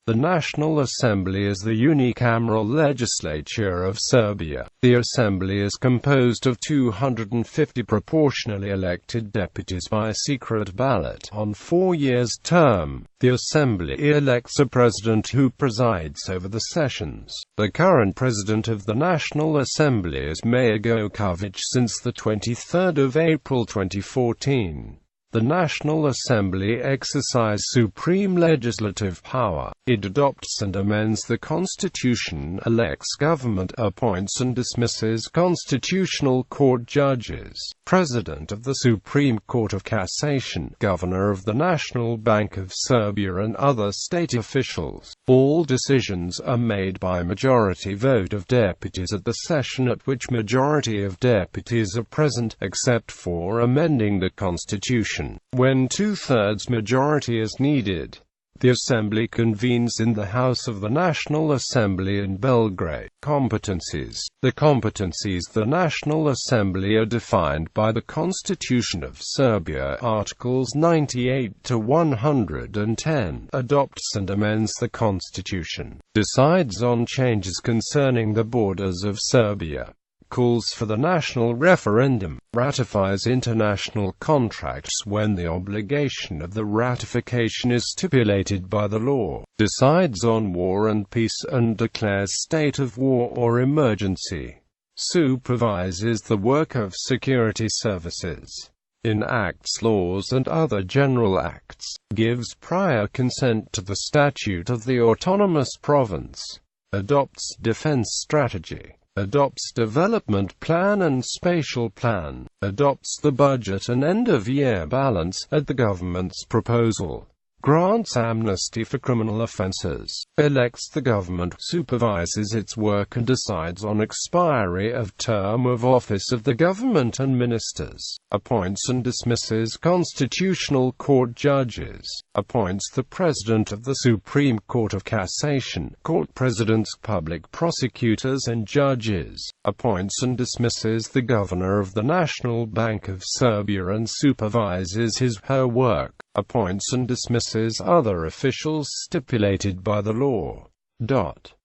The National Assembly is the unicameral legislature of Serbia. The Assembly is composed of 250 proportionally elected deputies by secret ballot on 4 years term. The Assembly elects a president who presides over the sessions. The current president of the National Assembly is Maja Gojković since the 23rd of April 2014. The National Assembly exercises supreme legislative power. It adopts and amends the Constitution, elects government, appoints and dismisses constitutional court judges, President of the Supreme Court of Cassation, Governor of the National Bank of Serbia and other state officials. All decisions are made by majority vote of deputies at the session at which majority of deputies are present, except for amending the Constitution, when two-thirds majority is needed. The Assembly convenes in the House of the National Assembly in Belgrade. Competencies. The competencies of the National Assembly are defined by the Constitution of Serbia, Articles 98 to 110, adopts and amends the Constitution, decides on changes concerning the borders of Serbia, calls for the national referendum, ratifies international contracts when the obligation of the ratification is stipulated by the law, decides on war and peace and declares state of war or emergency, supervises the work of security services, enacts laws and other general acts, gives prior consent to the statute of the autonomous province, adopts defense strategy, adopts development plan and spatial plan, adopts the budget and end-of-year balance at the government's proposal, grants amnesty for criminal offences, elects the government, supervises its work and decides on expiry of term of office of the government and ministers, appoints and dismisses constitutional court judges, appoints the president of the Supreme Court of Cassation, court presidents, public prosecutors and judges, appoints and dismisses the governor of the National Bank of Serbia and supervises his/her work, appoints and dismisses other officials stipulated by the law.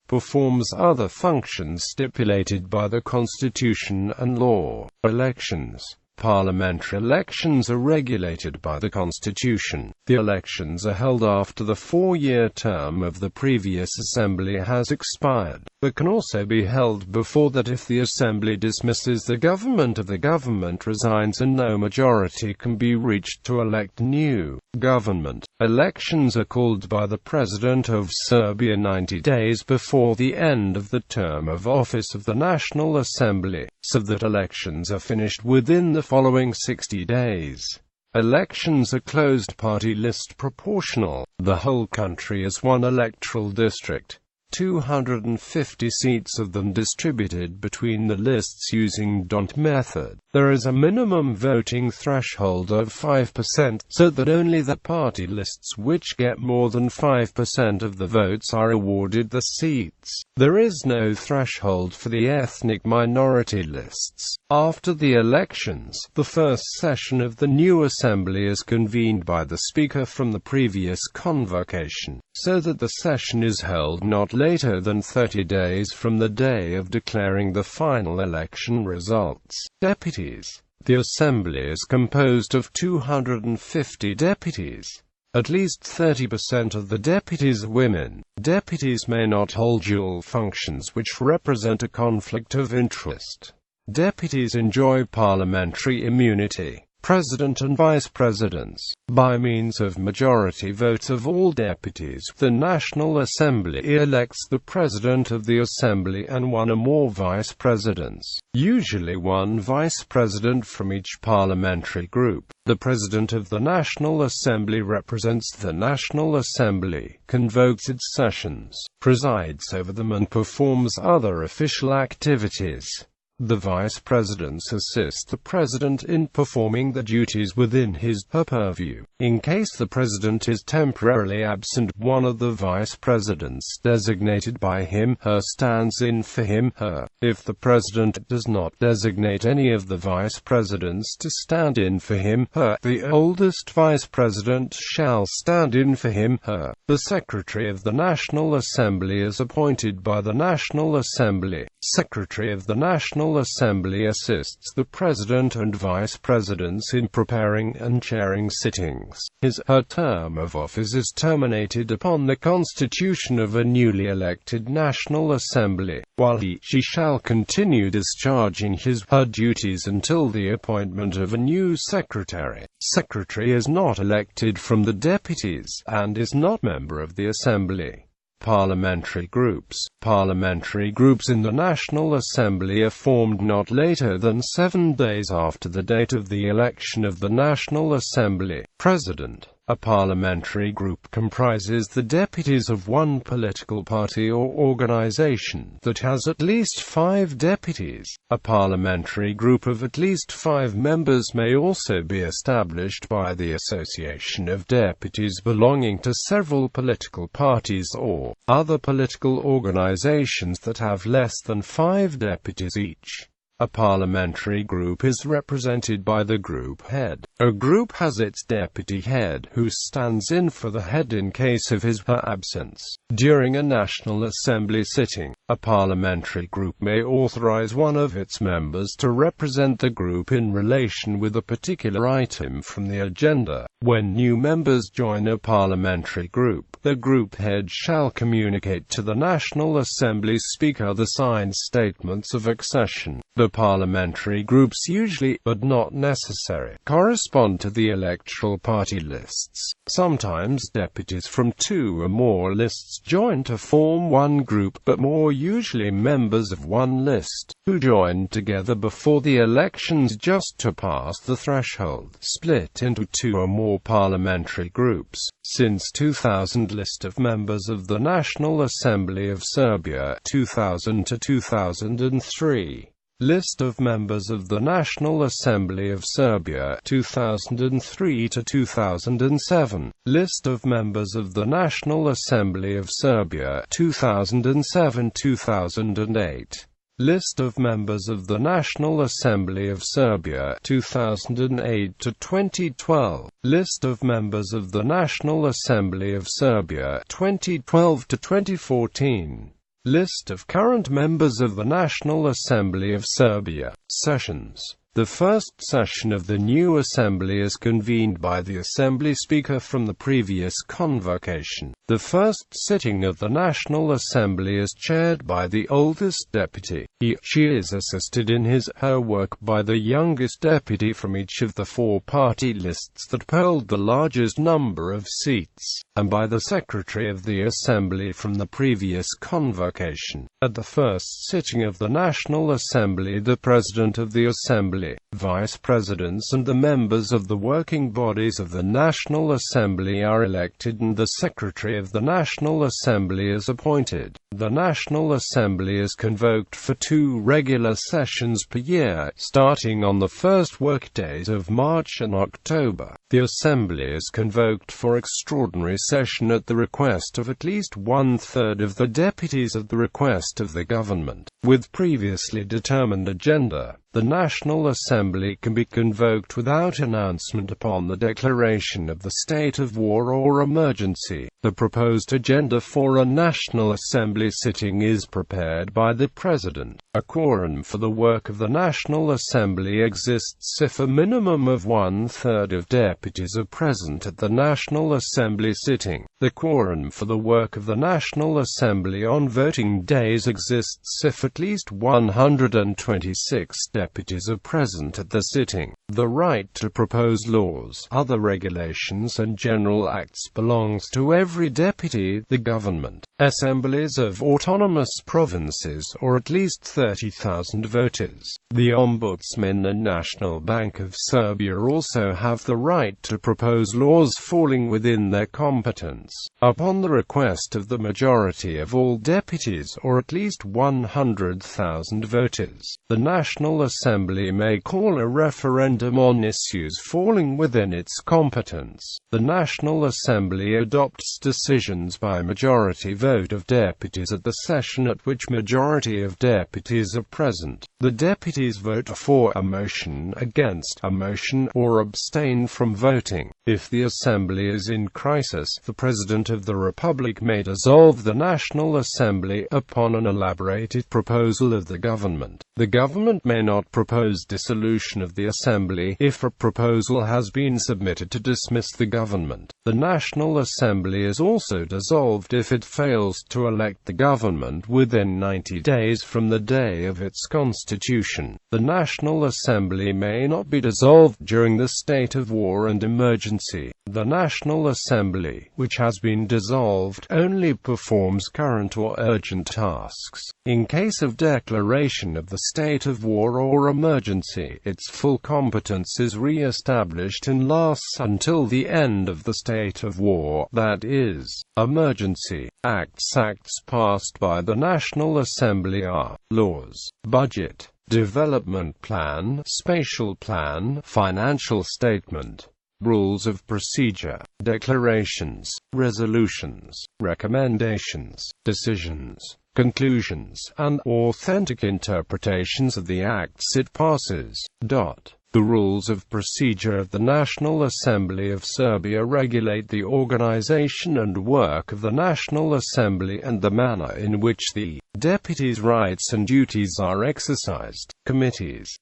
Performs other functions stipulated by the Constitution and law. Elections. Parliamentary elections are regulated by the Constitution. The elections are held after the 4-year term of the previous Assembly has expired, but can also be held before that if the Assembly dismisses the government resigns and no majority can be reached to elect new government. Elections are called by the President of Serbia 90 days before the end of the term of office of the National Assembly, so that elections are finished within the following 60 days. Elections are closed party list proportional. The whole country is one electoral district. 250 seats of them distributed between the lists using DONT method. There is a minimum voting threshold of 5%, so that only the party lists which get more than 5% of the votes are awarded the seats. There is no threshold for the ethnic minority lists. After the elections, the first session of the new assembly is convened by the speaker from the previous convocation, so that the session is held not later than 30 days from the day of declaring the final election results. Deputies. The Assembly is composed of 250 deputies. At least 30% of the deputies are women. Deputies may not hold dual functions which represent a conflict of interest. Deputies enjoy parliamentary immunity. President and Vice Presidents. By means of majority vote of all deputies, the National Assembly elects the President of the Assembly and one or more Vice Presidents, usually one Vice President from each parliamentary group. The President of the National Assembly represents the National Assembly, convokes its sessions, presides over them and performs other official activities. The vice presidents assist the president in performing the duties within his/her purview. In case the president is temporarily absent, one of the vice presidents designated by him/her stands in for him/her. If the president does not designate any of the vice presidents to stand in for him/her, the oldest vice president shall stand in for him/her. The Secretary of the National Assembly is appointed by the National Assembly. Secretary of the National Assembly assists the President and Vice Presidents in preparing and chairing sittings. His/her term of office is terminated upon the constitution of a newly elected National Assembly, while he/she shall continue discharging his/her duties until the appointment of a new Secretary. Secretary is not elected from the Deputies, and is not member of the Assembly. Parliamentary groups. Parliamentary groups in the National Assembly are formed not later than 7 days after the date of the election of the National Assembly. President. A parliamentary group comprises the deputies of one political party or organization that has at least 5 deputies. A parliamentary group of at least 5 members may also be established by the association of deputies belonging to several political parties or other political organizations that have less than 5 deputies each. A parliamentary group is represented by the group head. A group has its deputy head, who stands in for the head in case of his/her absence. During a National Assembly sitting, a parliamentary group may authorize one of its members to represent the group in relation with a particular item from the agenda. When new members join a parliamentary group, the group head shall communicate to the National Assembly Speaker the signed statements of accession. The parliamentary groups usually, but not necessarily, correspond to the electoral party lists. Sometimes deputies from 2 or more lists join to form one group, but more usually members of one list, who joined together before the elections just to pass the threshold, split into 2 or more parliamentary groups. Since 2000, list of members of the National Assembly of Serbia 2000 to 2003. List of members of the National Assembly of Serbia 2003 to 2007. List of members of the National Assembly of Serbia 2007-2008. List of members of the National Assembly of Serbia 2008 to 2012. List of members of the National Assembly of Serbia 2012 to 2014. List of current members of the National Assembly of Serbia. Sessions. The first session of the new assembly is convened by the Assembly Speaker from the previous convocation. The first sitting of the National Assembly is chaired by the oldest deputy. He/she is assisted in his/her work by the youngest deputy from each of the 4 party lists that polled the largest number of seats, and by the Secretary of the Assembly from the previous convocation. At the first sitting of the National Assembly, the President of the Assembly, Vice Presidents and the members of the working bodies of the National Assembly are elected and the Secretary of the National Assembly is appointed. The National Assembly is convoked for 2 regular sessions per year, starting on the first workdays of March and October. The Assembly is convoked for extraordinary session at the request of at least 1/3 of the deputies at the request of the government. With previously determined agenda, the National Assembly can be convoked without announcement upon the declaration of the state of war or emergency. The proposed agenda for a National Assembly sitting is prepared by the President. A quorum for the work of the National Assembly exists if a minimum of 1/3 of deputies are present at the National Assembly sitting. The quorum for the work of the National Assembly on voting days exists if at least 126 deputies are present at the sitting. The right to propose laws, other regulations and general acts belongs to every deputy, the government, assemblies of autonomous provinces or at least 30,000 voters. The Ombudsman and National Bank of Serbia also have the right to propose laws falling within their competence, upon the request of the majority of all deputies or at least 100,000 voters. The National Assembly may call a referendum on issues falling within its competence. The National Assembly adopts decisions by majority vote of deputies at the session at which majority of deputies are present. The deputies vote for a motion, against a motion, or abstain from voting. If the Assembly is in crisis, the President of the Republic may dissolve the National Assembly upon an elaborated proposal of the government. The government may not propose dissolution of the Assembly if a proposal has been submitted to dismiss the government. The National Assembly is also dissolved if it fails to elect the government within 90 days from the day of its constitution. The National Assembly may not be dissolved during the state of war and emergency. The National Assembly, which has been dissolved, only performs current or urgent tasks. In case of declaration of the state of war or emergency, its full competence is re-established and lasts until the end of the state of war, that is, emergency. Acts passed by the National Assembly are laws, budget, development plan, spatial plan, financial statement, rules of procedure, declarations, resolutions, recommendations, decisions, conclusions, and authentic interpretations of the acts it passes. The rules of procedure of the National Assembly of Serbia regulate the organization and work of the National Assembly and the manner in which the deputies' rights and duties are exercised. Committees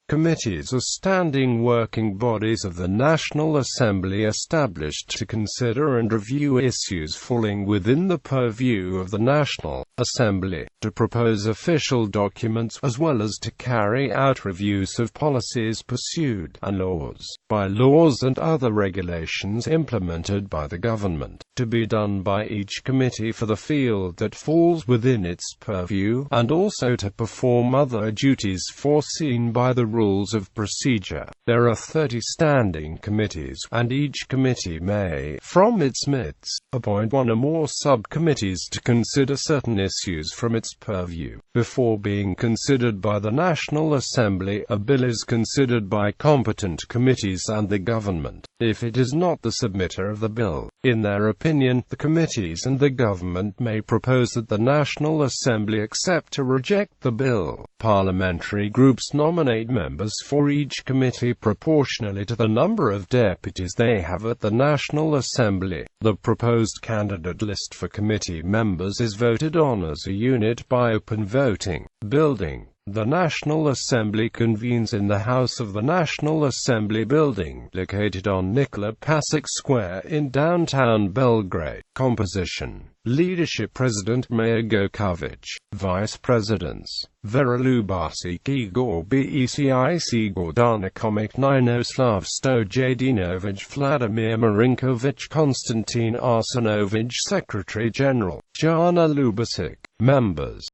are standing working bodies of the National Assembly established to consider and review issues falling within the purview of the National Assembly, to propose official documents as well as to carry out reviews of policies pursued and laws, bylaws and other regulations implemented by the government, to be done by each committee for the field that falls within its purview, and also to perform other duties foreseen by the rules of procedure. There are 30 standing committees, and each committee may, from its midst, appoint one or more subcommittees to consider certain issues from its purview. Before being considered by the National Assembly, a bill is considered by competent committees and the government, if it is not the submitter of the bill. In their opinion, the committees and the government may propose that the National Assembly accept or reject the bill. Parliamentary groups nominate members for each committee proportionally to the number of deputies they have at the National Assembly. The proposed candidate list for committee members is voted on as a unit by open voting. Building. The National Assembly convenes in the House of the National Assembly building, located on Nikola Pasic Square in downtown Belgrade. Composition. Leadership: President Maja Gojković, Vice Presidents Vera Ljubasic, Igor Becic, Gordana Komik, Ninoslav Stojedinovic, Vladimir Marinkovic, Konstantin Arsenovic, Secretary General Jana Ljubasic. Members: